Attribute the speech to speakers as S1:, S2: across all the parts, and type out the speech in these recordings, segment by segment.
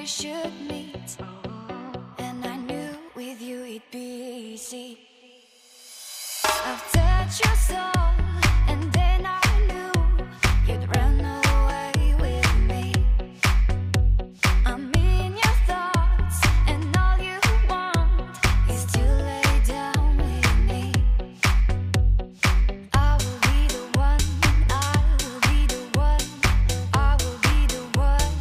S1: should meet. And I knew with you it'd be easy. I've touched your soul, and then I knew you'd run away with me. I'm in your thoughts, and all you want is to lay down with me. I will be the one, I will be the one, I will be the one.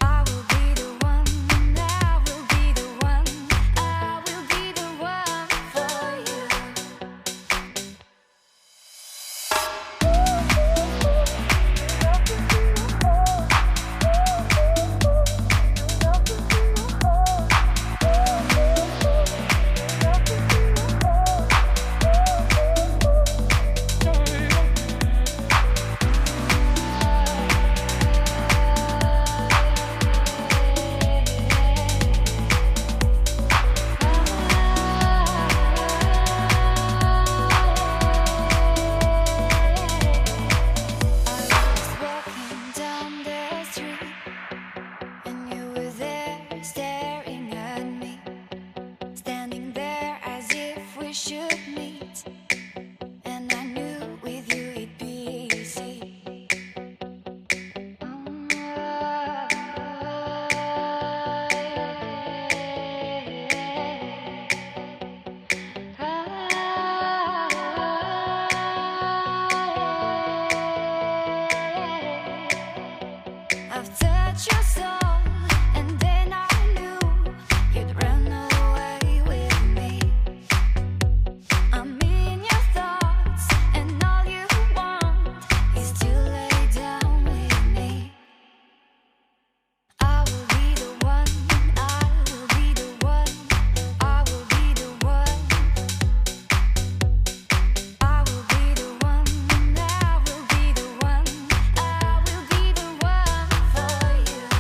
S1: I will be the one, I will be the one, I will be the one for you. I was walking down the street, and you were there staring at me, standing there as if we should meet. And I knew with you it'd be easy. I've touched your soul, and then I knew you'd run away with me. I'm in your thoughts, and all you want is to lay down with me. I will be the one, I will be the one, I will be the one. I will be the one, I will be the one, I will be the one for you.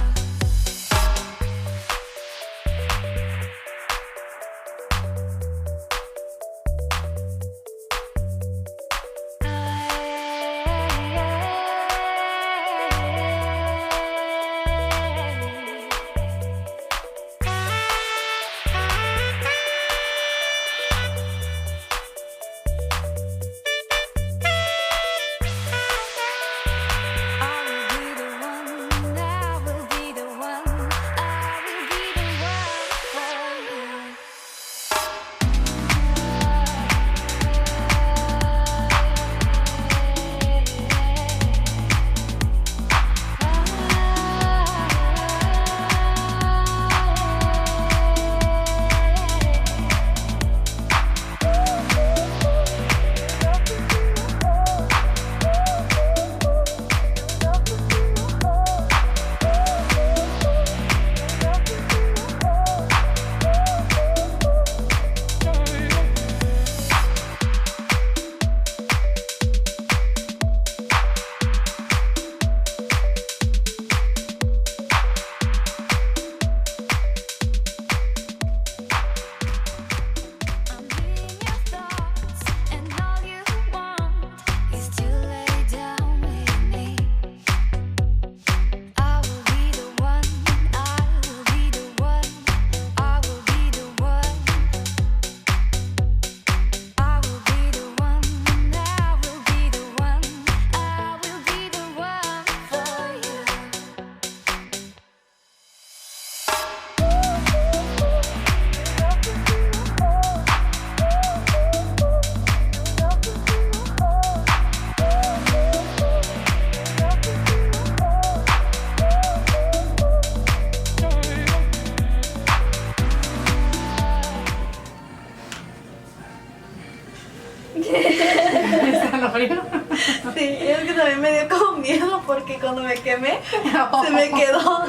S2: Sí, es que también me dio como miedo porque cuando me quemé se me quedó.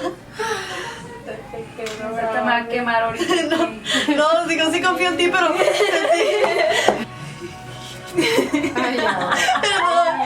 S3: Se te va a quemar ahorita.
S2: No, digo, sí confío en ti, pero sentí.
S3: Ay, ya.
S2: Perdón.